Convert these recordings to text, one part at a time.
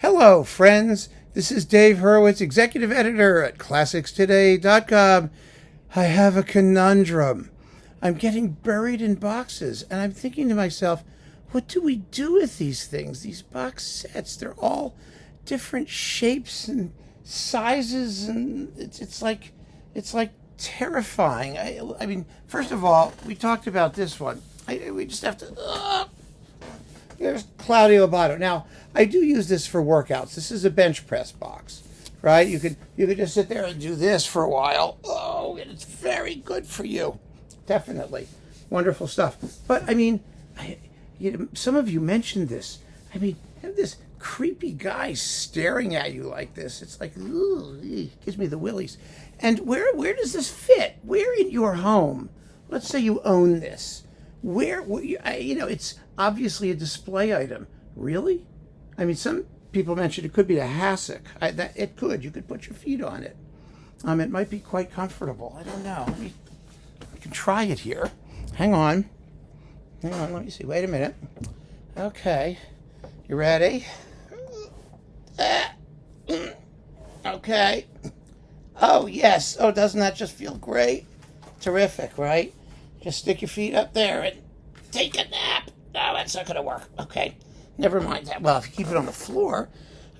Hello, friends. This is Dave Hurwitz, executive editor at ClassicsToday.com. I have a conundrum. I'm getting buried in boxes, and I'm thinking to myself, what do we do with these things? These box sets, they're all different shapes and sizes, and it's like terrifying. I mean, first of all, we talked about this one. We just have to. Here's Claudio Abbado. Now, I do use this for workouts. This is a bench press box, right? You could just sit there and do this for a while. Oh, and it's very good for you. Definitely. Wonderful stuff. But, I mean, some of you mentioned this. I mean, have this creepy guy staring at you like this. It's like, ooh, gives me the willies. And where does this fit? Where in your home? Let's say you own this. Where it's obviously a display item. Really? I mean, some people mentioned it could be a hassock. It could. You could put your feet on it. It might be quite comfortable. I don't know. I can try it here. Hang on. Let me see. Wait a minute. Okay. You ready? Okay. Oh, yes. Oh, doesn't that just feel great? Terrific, right? Just stick your feet up there and take a nap. No, that's not going to work. Okay. Never mind that. Well, if you keep it on the floor,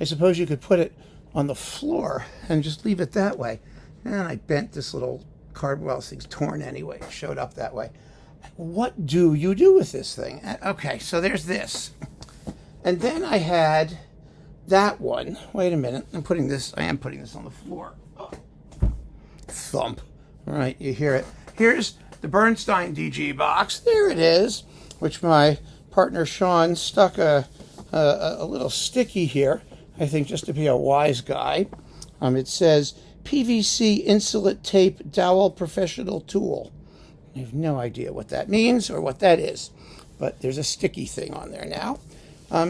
I suppose you could put it on the floor and just leave it that way. And I bent this little cardboard. Well, this thing's torn anyway. It showed up that way. What do you do with this thing? Okay, so there's this. And then I had that one. Wait a minute. I am putting this on the floor. Oh. Thump. All right, you hear it. Here's the Bernstein DG box. There it is, which my partner Sean stuck a little sticky here, I think just to be a wise guy. It says PVC insulate tape dowel professional tool. I have no idea what that means or what that is, but there's a sticky thing on there now.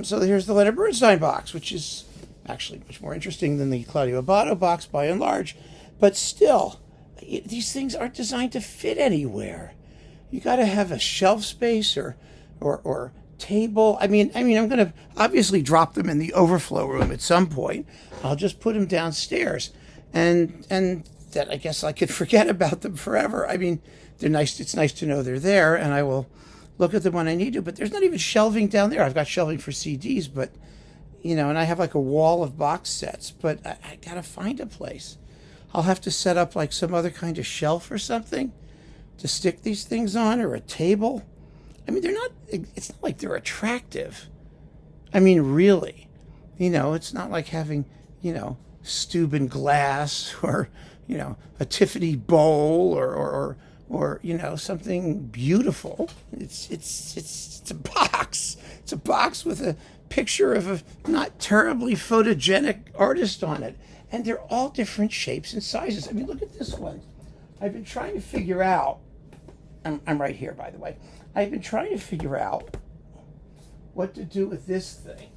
So here's the Leonard Bernstein box, which is actually much more interesting than the Claudio Abbado box by and large, but still, these things aren't designed to fit anywhere. You got to have a shelf space or table. I mean, I'm going to obviously drop them in the overflow room at some point. I'll just put them downstairs, and then I guess I could forget about them forever. I mean, they're nice. It's nice to know they're there, and I will look at them when I need to. But there's not even shelving down there. I've got shelving for CDs, but and I have like a wall of box sets. But I got to find a place. I'll have to set up like some other kind of shelf or something to stick these things on, or a table. I mean, it's not like they're attractive. I mean, really, it's not like having, Steuben glass or, a Tiffany bowl or something beautiful. It's a box. It's a box with a picture of a not terribly photogenic artist on it. And they're all different shapes and sizes. I mean, look at this one. I've been trying to figure out, I'm right here, by the way. I've been trying to figure out what to do with this thing.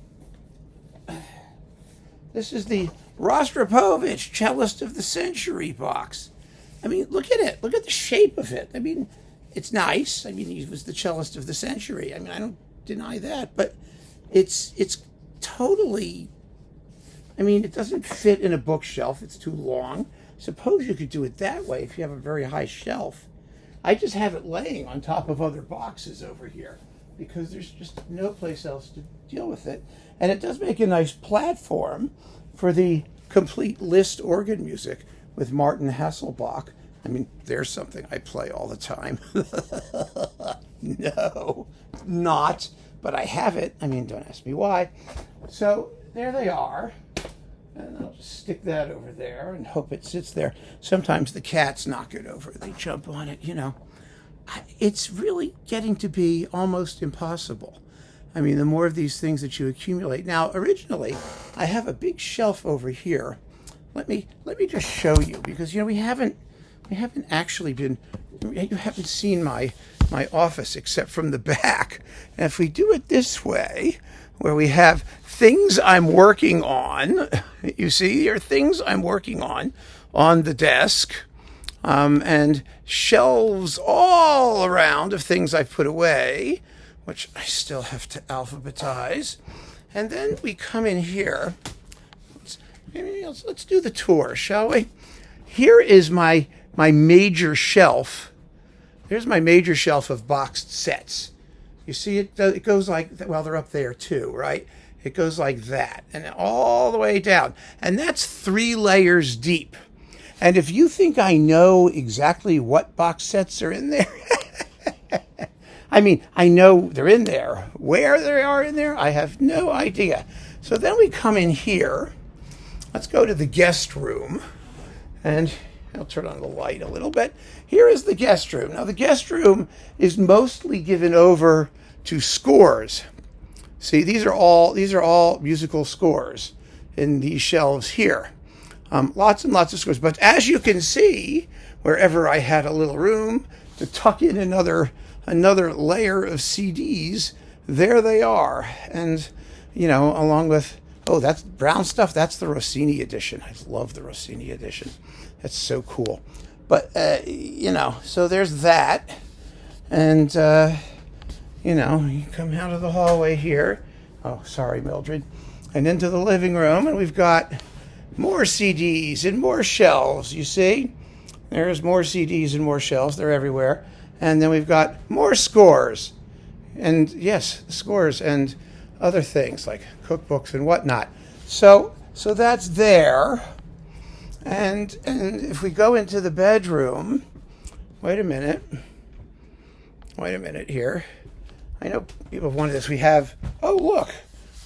This is the Rostropovich Cellist of the Century box. I mean, look at it. Look at the shape of it. I mean, it's nice. I mean, he was the cellist of the century. I mean, I don't deny that, but it's totally... I mean, it doesn't fit in a bookshelf. It's too long. Suppose you could do it that way if you have a very high shelf. I just have it laying on top of other boxes over here because there's just no place else to deal with it. And it does make a nice platform for the complete Liszt organ music with Martin Hasselbach. I mean, there's something I play all the time. No, not, but I have it. I mean, don't ask me why. So there they are. And I'll just stick that over there and hope it sits there. Sometimes the cats knock it over. They jump on it, It's really getting to be almost impossible. I mean, the more of these things that you accumulate. Now, originally, I have a big shelf over here. Let me just show you, because, we haven't actually been, you haven't seen my office except from the back. And if we do it this way, where we have things I'm working on. You see, there are things I'm working on the desk, and shelves all around of things I've put away, which I still have to alphabetize. And then we come in here. Let's do the tour, shall we? Here is my major shelf. Here's my major shelf of boxed sets. You see it? It goes like, well, they're up there too, right? It goes like that and all the way down. And that's 3 layers deep. And if you think I know exactly what box sets are in there, I mean, I know they're in there. Where they are in there, I have no idea. So then we come in here. Let's go to the guest room. And I'll turn on the light a little bit. Here is the guest room. Now, the guest room is mostly given over to scores. See, these are all musical scores in these shelves here. Lots and lots of scores. But as you can see, wherever I had a little room to tuck in another layer of CDs, there they are. And, you know, along with, oh, that's brown stuff. That's the Rossini edition. I love the Rossini edition. That's so cool. But, you know, so there's that. And, you know, you come out of the hallway here. Oh, sorry, Mildred. And into the living room. And we've got more CDs and more shelves, you see? There's more CDs and more shelves. They're everywhere. And then we've got more scores. And, yes, scores and other things like cookbooks and whatnot. So that's there. And if we go into the bedroom, wait a minute here. I know people have wanted this. We have, oh, look,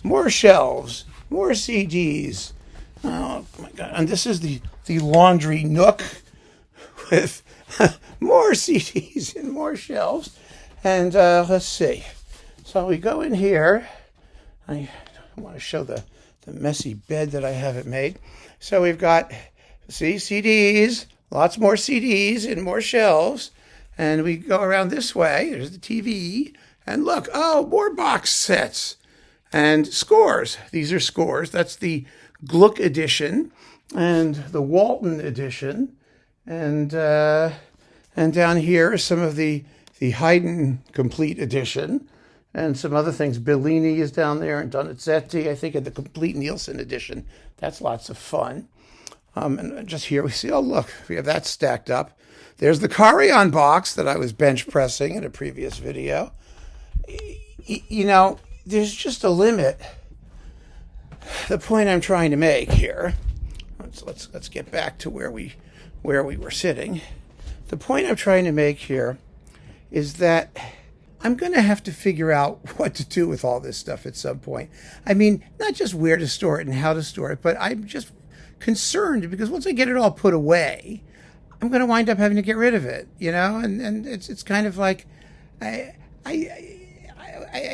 more shelves, more CDs. Oh, my God. And this is the laundry nook with more CDs and more shelves. And let's see. So we go in here. I want to show the messy bed that I haven't made. So we've got, see, CDs, lots more CDs and more shelves. And we go around this way. There's the TV. And look, oh, more box sets and scores. These are scores. That's the Gluck edition and the Walton edition. And down here is some of the Haydn complete edition and some other things. Bellini is down there and Donizetti, I think, in the complete Nielsen edition. That's lots of fun. And just here we see, oh, look, we have that stacked up. There's the Carillon box that I was bench pressing in a previous video. You know, there's just a limit. The point I'm trying to make here, let's get back to where we were sitting. The point I'm trying to make here is that I'm going to have to figure out what to do with all this stuff at some point. I mean, not just where to store it and how to store it, but I'm just concerned because once I get it all put away, I'm going to wind up having to get rid of it, you know? And it's kind of like, you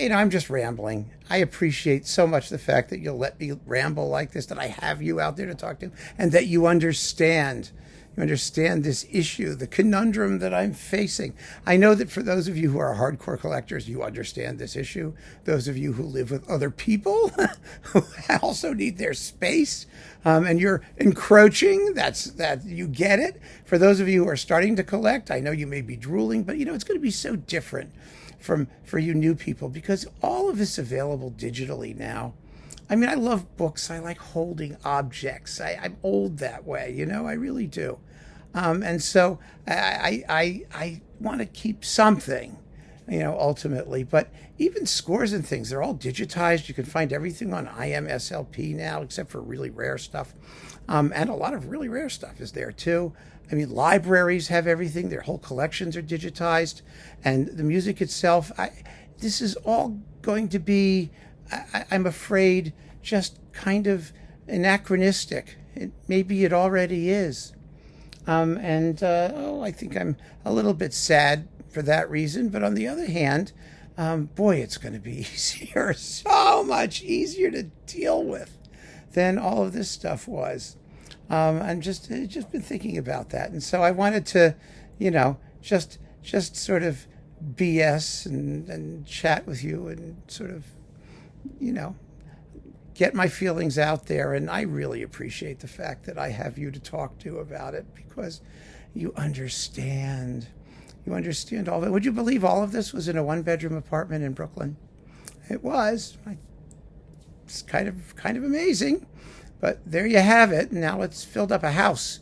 know, I'm just rambling. I appreciate so much the fact that you'll let me ramble like this, that I have you out there to talk to, and that you understand. You understand this issue, the conundrum that I'm facing. I know that for those of you who are hardcore collectors, you understand this issue. Those of you who live with other people who also need their space, and you're encroaching, that you get it. For those of you who are starting to collect, I know you may be drooling, but you know, it's going to be so different for you new people because all of it's available digitally now. I mean, I love books. I like holding objects. I'm old that way, you know, I really do. And so I want to keep something, you know, ultimately. But even scores and things, they're all digitized. You can find everything on IMSLP now, except for really rare stuff. And a lot of really rare stuff is there, too. I mean, libraries have everything. Their whole collections are digitized. And the music itself, this is all going to be, I'm afraid, just kind of anachronistic. Maybe it already is. I think I'm a little bit sad for that reason. But on the other hand, boy, it's going to be easier, so much easier to deal with than all of this stuff was. I'm just been thinking about that. And so I wanted to, you know, just sort of BS and chat with you and sort of, you know, get my feelings out there. And I really appreciate the fact that I have you to talk to about it because you understand. You understand all of it. Would you believe all of this was in a one-bedroom apartment in Brooklyn? It was. It's kind of amazing. But there you have it. Now it's filled up a house.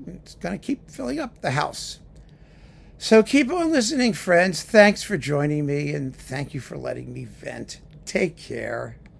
It's going to keep filling up the house. So keep on listening, friends. Thanks for joining me, and thank you for letting me vent. Take care.